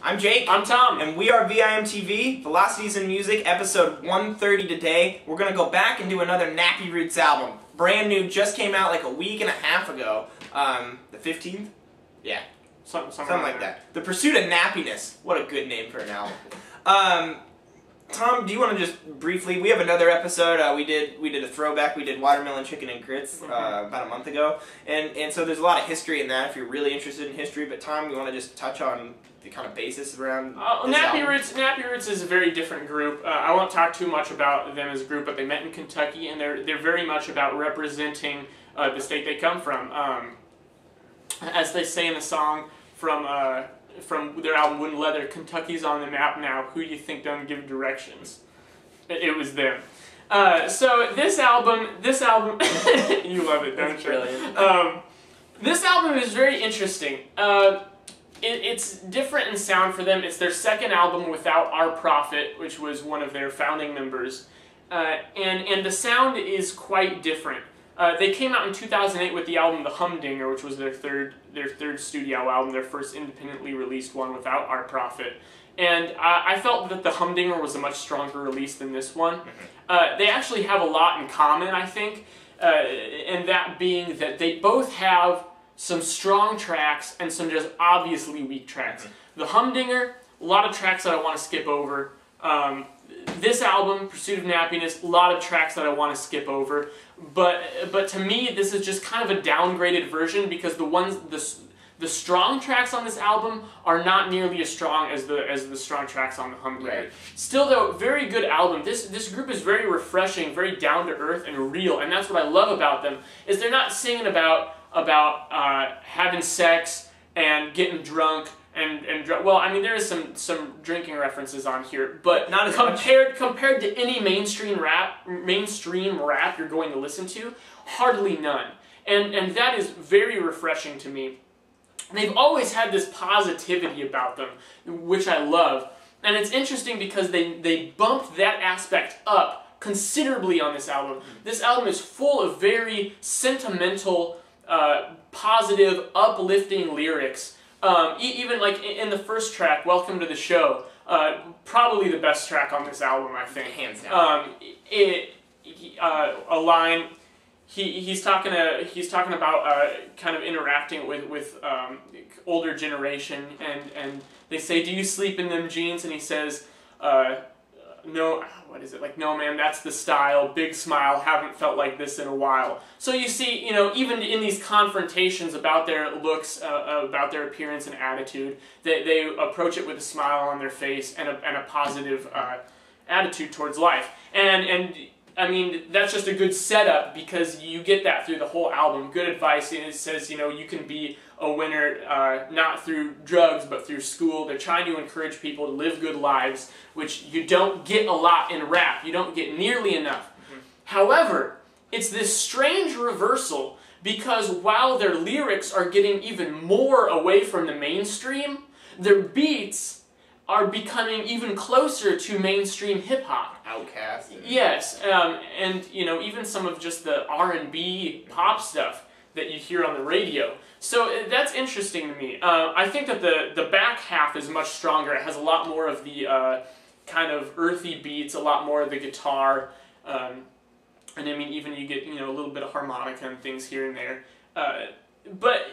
I'm Jake. I'm Tom. And we are VIMTV, Velocities in Music, episode 130 today. We're going to go back and do another Nappy Roots album. Brand new, just came out like a week and a half ago. The 15th? Yeah. Something like that. The Pursuit of Nappyness. What a good name for an album. Tom, do you want to just briefly, we have another episode, we did a throwback, we did Watermelon Chicken and Grits about a month ago, and so there's a lot of history in that if you're really interested in history, but Tom, you want to just touch on the kind of basis around Nappy Roots is a very different group. I won't talk too much about them as a group, but they met in Kentucky, and they're very much about representing the state they come from. As they say in the song from their album Wooden Leather, Kentucky's on the map now, who do you think don't give directions? It was them. So this album, you love it, don't you? Brilliant. This album is very interesting. It's different in sound for them. It's their second album without Our Prophet, which was one of their founding members. And the sound is quite different. They came out in 2008 with the album The Humdinger, which was their third studio album, their first independently released one without Our Prophet. And I felt that The Humdinger was a much stronger release than this one. They actually have a lot in common, I think, and that being that they both have some strong tracks and some just obviously weak tracks. The Humdinger, a lot of tracks that I want to skip over. This album, Pursuit of Nappyness, a lot of tracks that I want to skip over, but to me this is just kind of a downgraded version because the strong tracks on this album are not nearly as strong as the strong tracks on the Humdinger. Right. Still though, very good album. This group is very refreshing, very down to earth and real, and that's what I love about them. Is they're not singing about having sex and getting drunk. Well, I mean, there is some drinking references on here, but not as compared to any mainstream rap you're going to listen to, hardly none. And that is very refreshing to me. They've always had this positivity about them, which I love. And it's interesting because they bumped that aspect up considerably on this album. This album is full of very sentimental, positive, uplifting lyrics. Even like in the first track, Welcome to the Show, probably the best track on this album, I think. Hands down. A line, he's talking about kind of interacting with older generation, and they say, "Do you sleep in them jeans?" And he says, "No." What is it? Like, "No, man, that's the style. Big smile. Haven't felt like this in a while." So you see, even in these confrontations about their looks, about their appearance and attitude, they approach it with a smile on their face and a positive attitude towards life. And I mean, that's just a good setup because you get that through the whole album. Good advice. It says, you can be a winner not through drugs but through school. They're trying to encourage people to live good lives, which you don't get a lot in rap. You don't get nearly enough. However, it's this strange reversal because while their lyrics are getting even more away from the mainstream, their beats are becoming even closer to mainstream hip-hop. Outkast. Yes, and even some of just the R&B pop stuff that you hear on the radio. So that's interesting to me. I think that the back half is much stronger. It has a lot more of the kind of earthy beats, a lot more of the guitar, and I mean even you get a little bit of harmonica and things here and there. But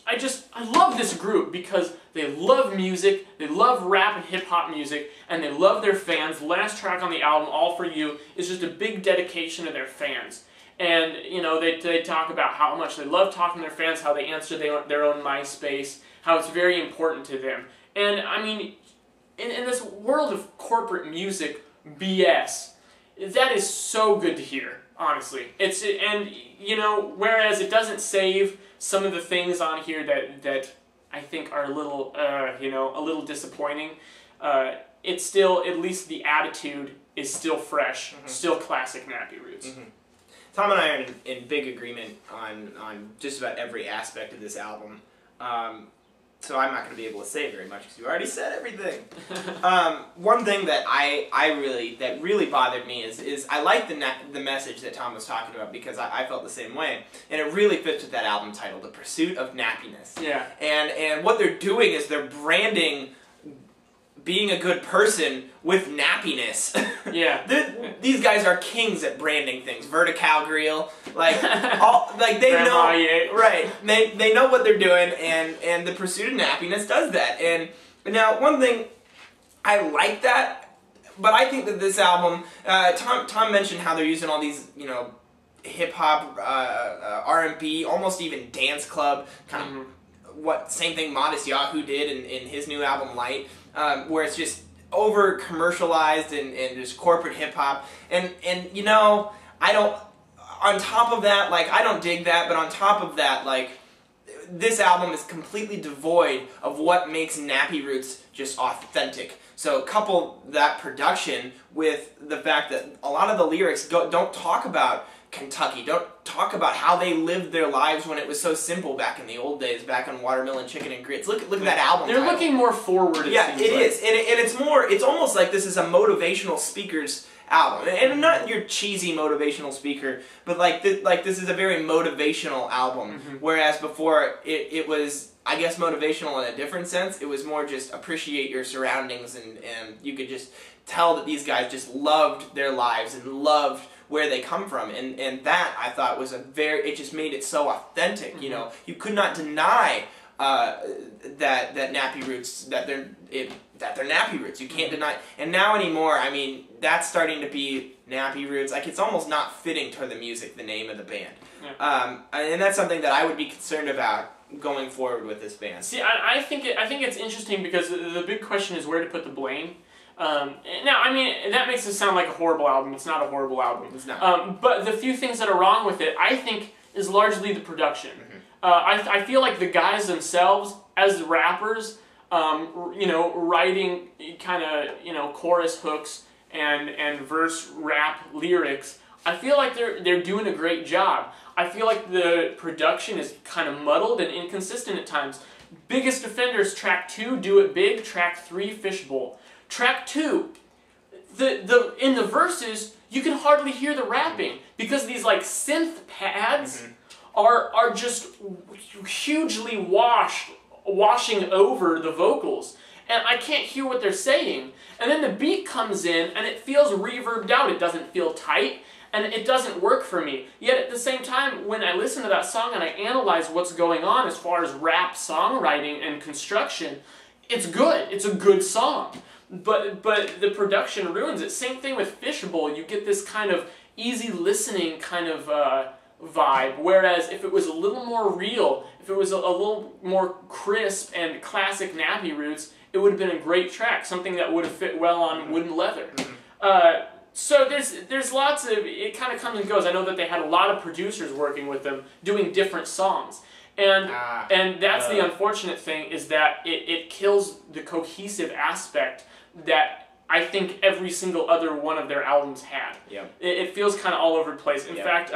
I love this group because they love music, they love rap and hip-hop music, and they love their fans. The last track on the album, All For You, is just a big dedication to their fans. And, they talk about how much they love talking to their fans, how they answer their own MySpace, how it's very important to them. And, I mean, in this world of corporate music BS, that is so good to hear, honestly. Whereas it doesn't save some of the things on here that I think are a little disappointing, it's still, at least the attitude is still fresh, still classic Nappy Roots. Tom and I are in big agreement on just about every aspect of this album. So I'm not going to be able to say very much because you already said everything. One thing that that really bothered me is I like the message that Tom was talking about because I felt the same way, and it really fits with that album title, The Pursuit of Nappyness. Yeah. And what they're doing is they're branding being a good person with nappiness. Yeah. These guys are kings at branding things. Vertical grill, like they Grandma know, Ye. right? They know what they're doing, and the Pursuit of Nappyness does that. And now one thing, I like that, but I think that this album, Tom mentioned how they're using all these, you know, hip hop, R&B, almost even dance club kind of. Same thing Modest Yahoo did in his new album Light, where it's just over commercialized and just corporate hip hop, and you know, I don't. On top of that, like, I don't dig that, but on top of that, like, this album is completely devoid of what makes Nappy Roots just authentic. So couple that production with the fact that a lot of the lyrics don't talk about Kentucky, don't talk about how they lived their lives when it was so simple back in the old days, back on Watermelon Chicken and Grits. Look at that album. They're looking more forward. Yeah, it is, and it's more. It's almost like this is a motivational speaker's album, and not your cheesy motivational speaker, but like this is a very motivational album. Whereas before it was, I guess, motivational in a different sense. It was more just appreciate your surroundings, and you could just tell that these guys just loved their lives and loved where they come from, and that I thought was it just made it so authentic. You know, you could not deny that Nappy Roots, that they're Nappy Roots. You can't deny. And now anymore, I mean, that's starting to be Nappy Roots. Like, it's almost not fitting to the music, the name of the band. Yeah. And that's something that I would be concerned about going forward with this band. See, I think it's interesting because the big question is where to put the blame. Now, I mean, that makes it sound like a horrible album. It's not a horrible album. It's not. But the few things that are wrong with it, I think, is largely the production. I feel like the guys themselves, as rappers, you know, writing kind of, you know, chorus hooks and verse rap lyrics, I feel like they're doing a great job. I feel like the production is kind of muddled and inconsistent at times. Biggest offenders, track 2, Do It Big, track 3, Fishbowl. Track 2, in the verses, you can hardly hear the rapping because these like synth pads are just hugely washing over the vocals, and I can't hear what they're saying. And then the beat comes in and it feels reverbed out. It doesn't feel tight, and it doesn't work for me. Yet at the same time, when I listen to that song and I analyze what's going on as far as rap songwriting and construction, it's good. It's a good song. But the production ruins it. Same thing with Fishbowl. You get this kind of easy listening kind of vibe, whereas if it was a little more real, if it was a little more crisp and classic Nappy Roots, it would have been a great track, something that would have fit well on wooden leather. So there's lots of, it kind of comes and goes. I know that they had a lot of producers working with them, doing different songs. And that's the unfortunate thing, is that it kills the cohesive aspect that I think every single other one of their albums had. Yep. It feels kind of all over the place. In fact,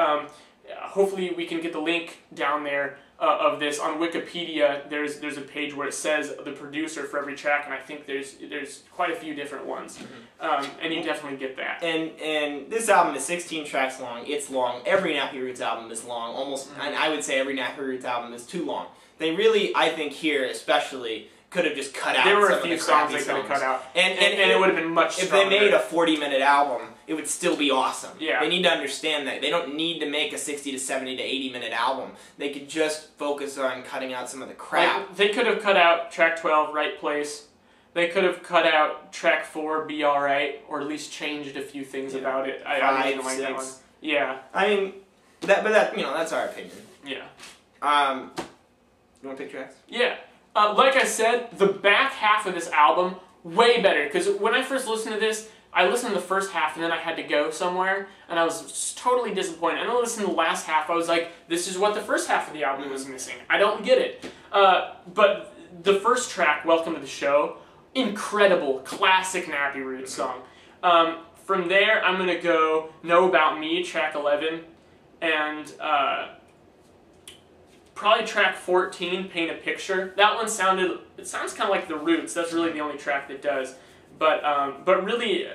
hopefully we can get the link down there of this. On Wikipedia, there's a page where it says the producer for every track, and I think there's quite a few different ones. And you definitely get that. And this album is 16 tracks long. It's long. Every Nappy Roots album is long. Almost, and I would say every Nappy Roots album is too long. They really, I think here especially, could have just cut out there were some a few of the songs crappy they could have songs. cut out. And it would have been much stronger. If they made a 40-minute album, it would still be awesome. Yeah. They need to understand that. They don't need to make a 60 to 70 to 80-minute album. They could just focus on cutting out some of the crap. Like, they could have cut out track 12, Right Place. They could have cut out track 4, Be Alright, or at least changed a few things about it. I didn't like that one. Yeah. I mean, that's our opinion. Yeah. You want to pick tracks? Yeah. Like I said, the back half of this album, way better. Because when I first listened to this, I listened to the first half and then I had to go somewhere, and I was totally disappointed. And then I listened to the last half, I was like, this is what the first half of the album was missing. I don't get it. But the first track, Welcome to the Show, incredible, classic Nappy Roots song. From there, I'm going to go Know About Me, track 11, and probably track 14, Paint a Picture. That one sounds kind of like The Roots. That's really the only track that does. But really,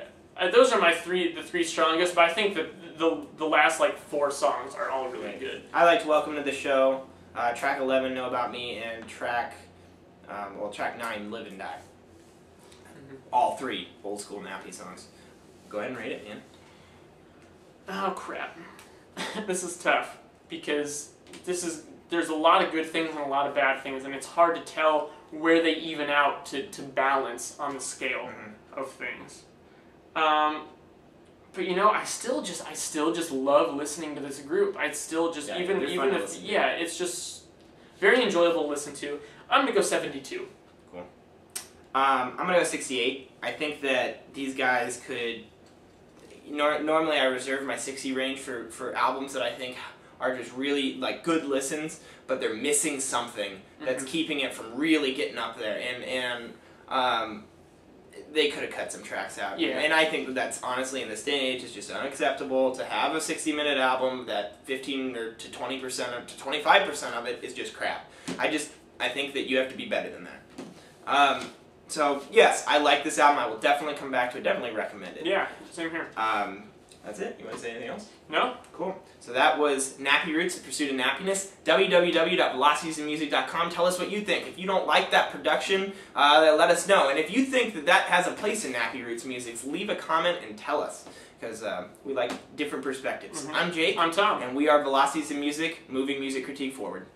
those are the three strongest. But I think that the last like 4 songs are all really good. I liked Welcome to the Show, track 11, Know About Me, and track 9, Live and Die. all 3 old school Nappy songs. Go ahead and rate it, man. Oh crap. This is tough because there's a lot of good things and a lot of bad things, and it's hard to tell where they even out to balance on the scale of things. But you know, I still just love listening to this group. I still just even if it's just very enjoyable to listen to. I'm gonna go 72. Cool. I'm gonna go 68. I think that these guys could. Normally, I reserve my 60 range for albums that I think are just really like good listens, but they're missing something that's keeping it from really getting up there. And they could have cut some tracks out. Yeah. And I think that's honestly in this day and age is just unacceptable to have a 60-minute album that 15 or to 20% or to 25% of it is just crap. I think that you have to be better than that. So yes, I like this album. I will definitely come back to it. Definitely recommend it. Yeah, same here. That's it. You want to say anything else? No? Cool. So that was Nappy Roots, The Pursuit of Nappyness. www.velocitiesandmusic.com. Tell us what you think. If you don't like that production, let us know. And if you think that that has a place in Nappy Roots music, leave a comment and tell us. Because we like different perspectives. I'm Jake. I'm Tom. And we are Velocities in Music, moving music critique forward.